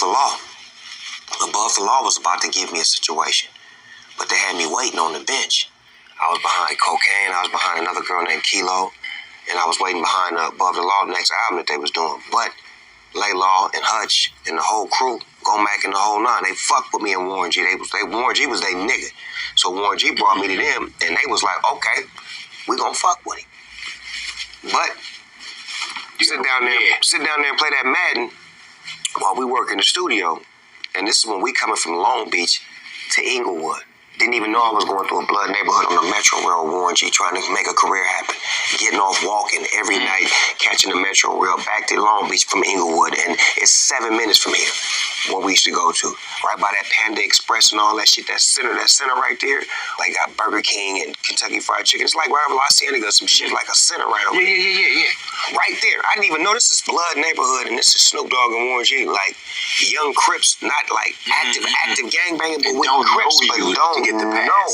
the law. Above the law was about to give me a situation, but they had me waiting on the bench. I was behind Cocaine. I was behind another girl named Kilo, and I was waiting behind Above the Law, the next album that they was doing. But Laylaw and Hutch and the whole crew, Go Mac and the whole nine, they fucked with me and Warren G. Warren G was their nigga. So Warren G brought me to them, and they was like, okay, we gonna fuck with him. But you sit down there and play that Madden while we work in the studio. And this is when we coming from Long Beach to Inglewood. Didn't even know I was going through a blood neighborhood on the Metro Rail, Warren G, trying to make a career happen. Getting off walking every night, catching the Metro Rail back to Long Beach from Inglewood. And it's 7 minutes from here, where we used to go to. Right by that Panda Express and all that shit, that center right there. Like got Burger King and Kentucky Fried Chicken. It's like wherever La Cienega, some shit, like a center right over there. Yeah. Right there. I didn't even know this is blood neighborhood and this is Snoop Dogg and Warren G. Like young Crips, not like active gangbanging, but with Crips, but don't know.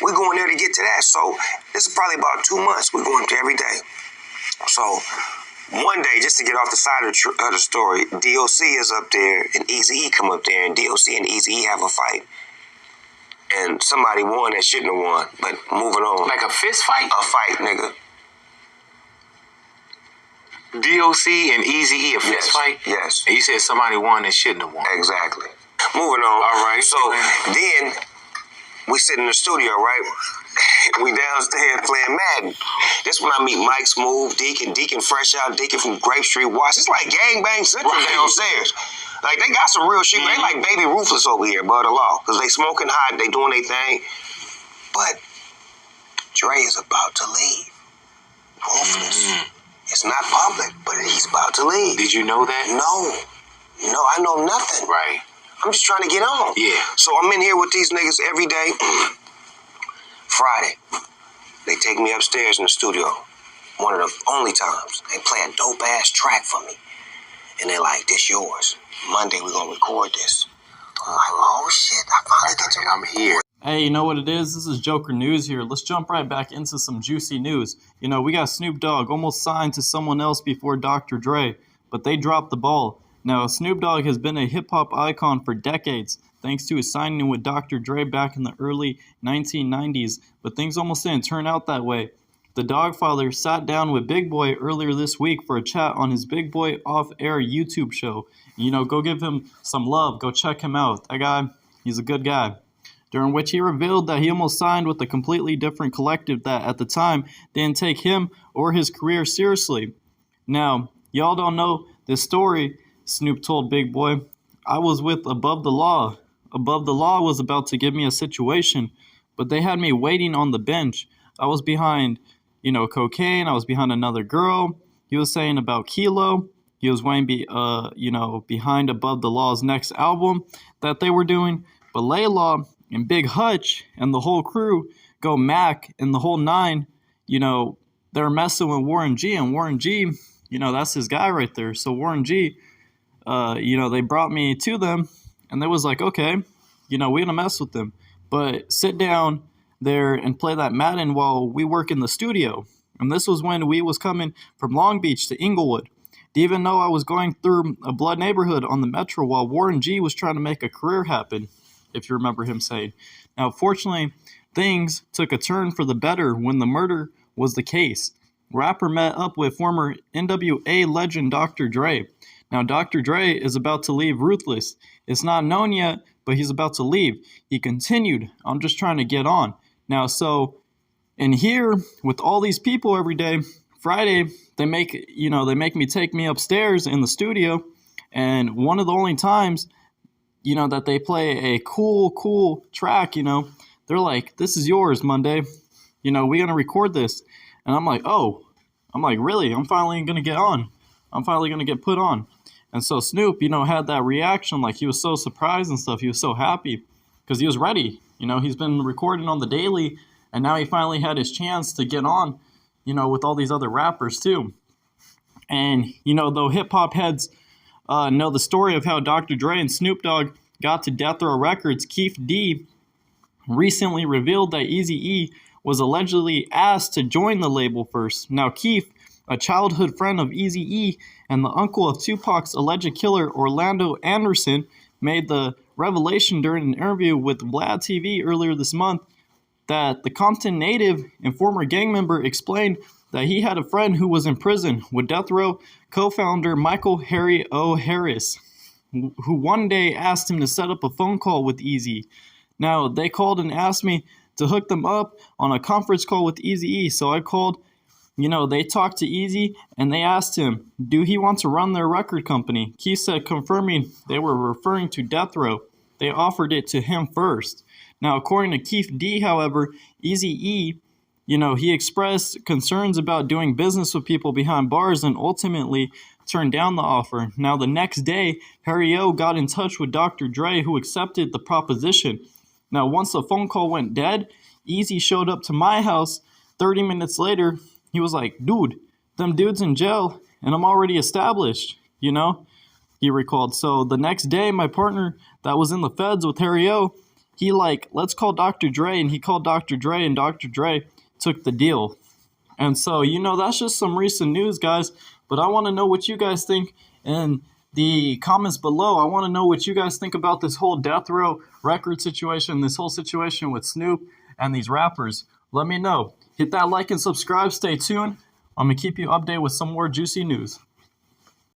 We're going there to get to that. So this is probably about 2 months. We're going there every day. So one day, just to get off the side of the story, DOC is up there and Eazy-E come up there, and DOC and Eazy-E have a fight. And somebody won that shouldn't have won, but moving on. Like a fist fight? A fight, nigga. DOC and Eazy-E, a fist fight? Yes. And you said somebody won that shouldn't have won. Exactly. Moving on. All right. So then we sit in the studio, right? We downstairs playing Madden. This when I meet Mike Smooth, Deacon Fresh Out, Deacon from Grape Street Watch. It's like gangbang central downstairs. Like they got some real shit. They like Baby Ruthless over here, Above the Law, because they smoking hot, they doing their thing. But Dre is about to leave. Ruthless. It's not public, but he's about to leave. Did you know that? No, I know nothing. Right. I'm just trying to get on. Yeah. So I'm in here with these niggas every day. Friday, they take me upstairs in the studio. One of the only times. They play a dope-ass track for me. And they're like, this yours. Monday, we're going to record this. I'm like, oh, shit, I finally get to I'm here. Hey, you know what it is? This is Joker News here. Let's jump right back into some juicy news. You know, we got Snoop Dogg almost signed to someone else before Dr. Dre, but they dropped the ball. Now, Snoop Dogg has been a hip-hop icon for decades, thanks to his signing with Dr. Dre back in the early 1990s, but things almost didn't turn out that way. The Dogfather sat down with Big Boy earlier this week for a chat on his Big Boy Off-Air YouTube show. You know, go give him some love. Go check him out. That guy, he's a good guy. During which he revealed that he almost signed with a completely different collective that, at the time, didn't take him or his career seriously. Now, y'all don't know this story. Snoop told Big Boy, I was with Above the Law. Above the Law was about to give me a situation, but they had me waiting on the bench. I was behind, Cocaine. I was behind another girl. He was saying about Kilo. He was waiting, behind Above the Law's next album that they were doing. But Laylaw and Big Hutch and the whole crew, Go Mac and the whole nine, they're messing with Warren G. And Warren G, that's his guy right there. So Warren G, they brought me to them, and they was like, okay, we're going to mess with them. But sit down there and play that Madden while we work in the studio. And this was when we was coming from Long Beach to Inglewood. Didn't even know I was going through a blood neighborhood on the Metro while Warren G was trying to make a career happen, if you remember him saying. Now, fortunately, things took a turn for the better when the murder was the case. Rapper met up with former NWA legend Dr. Dre. Now, Dr. Dre is about to leave Ruthless. It's not known yet, but he's about to leave. He continued, I'm just trying to get on. Now, so, in here, with all these people every day, Friday, they make me take me upstairs in the studio, and one of the only times, that they play a cool track, they're like, this is yours, Monday. We're going to record this. And I'm like, really? I'm finally going to get on. I'm finally going to get put on. And so Snoop, had that reaction, like he was so surprised and stuff. He was so happy because he was ready. He's been recording on the daily, and now he finally had his chance to get on, with all these other rappers too. And, though hip-hop heads know the story of how Dr. Dre and Snoop Dogg got to Death Row Records, Keith D recently revealed that Eazy-E was allegedly asked to join the label first. Now, Keith a childhood friend of Eazy-E and the uncle of Tupac's alleged killer, Orlando Anderson, made the revelation during an interview with Vlad TV earlier this month that the Compton native and former gang member explained that he had a friend who was in prison with Death Row co-founder Michael Harry O. Harris, who one day asked him to set up a phone call with Eazy. Now, they called and asked me to hook them up on a conference call with Eazy-E, so I called. They talked to Eazy and they asked him, do he want to run their record company? Keith said, confirming they were referring to Death Row. They offered it to him first. Now, according to Keith D, however, Eazy-E, he expressed concerns about doing business with people behind bars and ultimately turned down the offer. Now, the next day, Harry O got in touch with Dr. Dre, who accepted the proposition. Now, once the phone call went dead, Eazy showed up to my house 30 minutes later. He was like, dude, them dudes in jail, and I'm already established, he recalled. So the next day, my partner that was in the feds with Harry O, he let's call Dr. Dre, and he called Dr. Dre, and Dr. Dre took the deal. And so, that's just some recent news, guys, but I want to know what you guys think in the comments below. I want to know what you guys think about this whole Death Row record situation, this whole situation with Snoop and these rappers. Let me know. Hit that like and subscribe. Stay tuned. I'm going to keep you updated with some more juicy news.